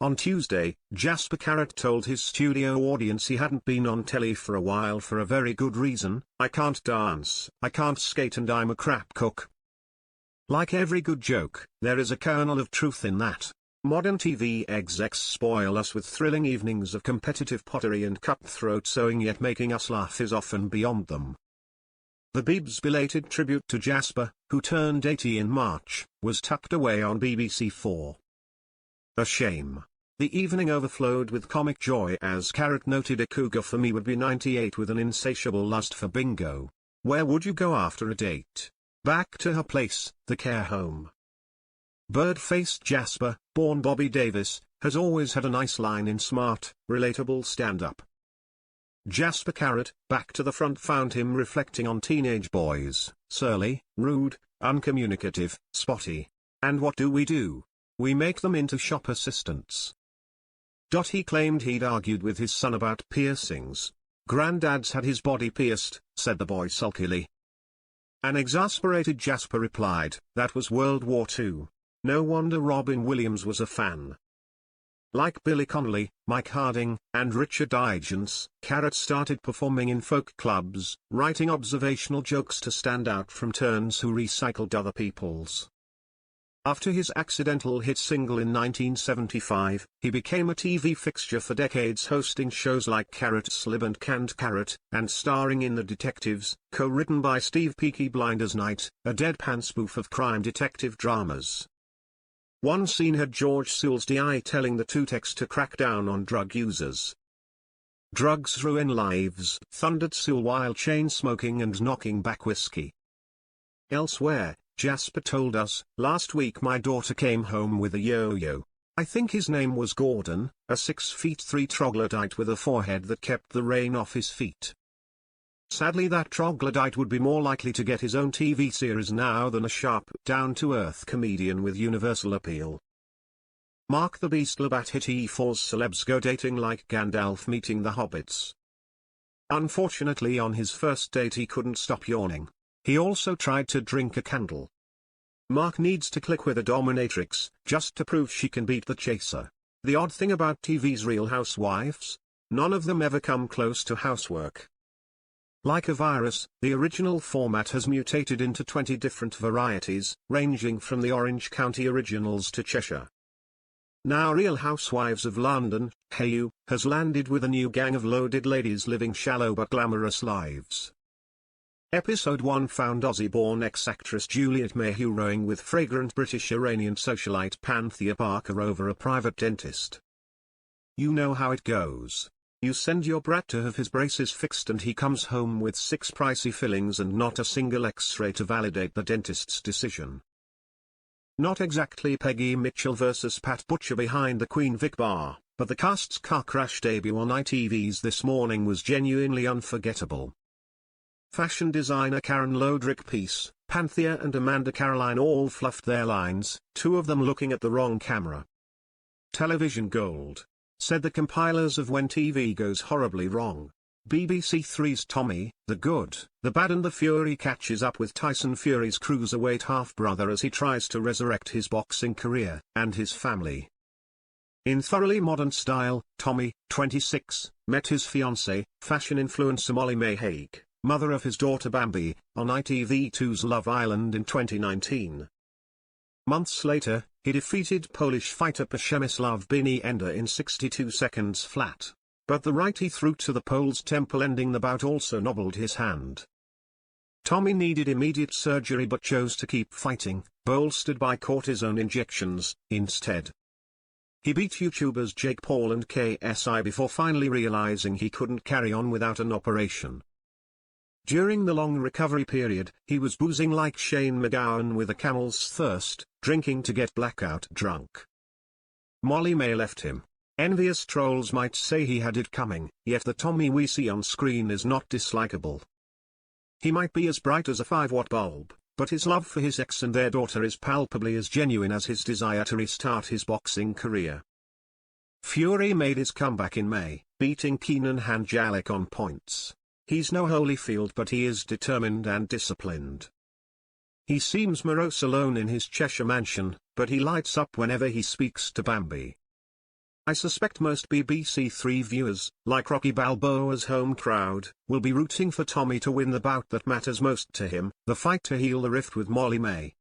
On Tuesday, Jasper Carrott told his studio audience he hadn't been on telly for a while for a very good reason: "I can't dance, I can't skate, and I'm a crap cook." Like every good joke, there is a kernel of truth in that. Modern TV execs spoil us with thrilling evenings of competitive pottery and cutthroat sewing, yet making us laugh is often beyond them. The Beebs' belated tribute to Jasper, who turned 80 in March, was tucked away on BBC 4. A shame. The evening overflowed with comic joy as Carrott noted, "A cougar for me would be 98 with an insatiable lust for bingo. Where would you go after a date? Back to her place, the care home." Bird-faced Jasper, born Bobby Davis, has always had a nice line in smart, relatable stand-up. Jasper Carrott, back to the front, found him reflecting on teenage boys: surly, rude, uncommunicative, spotty. And what do? We make them into shop assistants. He claimed he'd argued with his son about piercings. "Granddad's had his body pierced," said the boy sulkily. An exasperated Jasper replied, "That was World War II. No wonder Robin Williams was a fan." Like Billy Connolly, Mike Harding, and Richard Digance, Carrott started performing in folk clubs, writing observational jokes to stand out from turns who recycled other people's. After his accidental hit single in 1975, he became a TV fixture for decades, hosting shows like Carrot Slib and Canned Carrot, and starring in The Detectives, co-written by Steve Peaky Blinders Night, a deadpan spoof of crime detective dramas. One scene had George Sewell's DI telling the Tutex to crack down on drug users. "Drugs ruin lives," thundered Sewell while chain-smoking and knocking back whiskey. Elsewhere, Jasper told us, "Last week my daughter came home with a yo-yo. I think his name was Gordon, a 6'3" troglodyte with a forehead that kept the rain off his feet." Sadly, that troglodyte would be more likely to get his own TV series now than a sharp, down-to-earth comedian with universal appeal. Mark the Beast Labatt hit E4's celebs go dating like Gandalf meeting the hobbits. Unfortunately, on his first date he couldn't stop yawning. He also tried to drink a candle. Mark needs to click with a dominatrix, just to prove she can beat the chaser. The odd thing about TV's Real Housewives? None of them ever come close to housework. Like a virus, the original format has mutated into 20 different varieties, ranging from the Orange County Originals to Cheshire. Now Real Housewives of London, Hey You, has landed with a new gang of loaded ladies living shallow but glamorous lives. Episode 1 found Aussie-born ex-actress Juliet Mayhew rowing with fragrant British-Iranian socialite Panthea Parker over a private dentist. You know how it goes. You send your brat to have his braces fixed and he comes home with 6 pricey fillings and not a single X-ray to validate the dentist's decision. Not exactly Peggy Mitchell versus Pat Butcher behind the Queen Vic bar, but the cast's car crash debut on ITV's This Morning was genuinely unforgettable. Fashion designer Karen Lodrick-Peace, Panthea and Amanda Caroline all fluffed their lines, 2 of them looking at the wrong camera. "Television gold," said the compilers of When TV Goes Horribly Wrong. BBC Three's Tommy, the Good, the Bad and the Fury catches up with Tyson Fury's cruiserweight half-brother as he tries to resurrect his boxing career and his family. In thoroughly modern style, Tommy, 26, met his fiancée, fashion influencer Molly May Hague, mother of his daughter Bambi, on ITV2's Love Island in 2019. Months later, he defeated Polish fighter Przemysław Bini-Ender in 62 seconds flat. But the right he threw to the Pole's temple ending the bout also nobbled his hand. Tommy needed immediate surgery but chose to keep fighting, bolstered by cortisone injections, instead. He beat YouTubers Jake Paul and KSI before finally realizing he couldn't carry on without an operation. During the long recovery period, he was boozing like Shane McGowan with a camel's thirst, drinking to get blackout drunk. Molly May left him. Envious trolls might say he had it coming, yet the Tommy we see on screen is not dislikable. He might be as bright as a 5-watt bulb, but his love for his ex and their daughter is palpably as genuine as his desire to restart his boxing career. Fury made his comeback in May, beating Keenan Handjalik on points. He's no Holyfield, but he is determined and disciplined. He seems morose alone in his Cheshire mansion, but he lights up whenever he speaks to Bambi. I suspect most BBC Three viewers, like Rocky Balboa's home crowd, will be rooting for Tommy to win the bout that matters most to him, the fight to heal the rift with Molly May.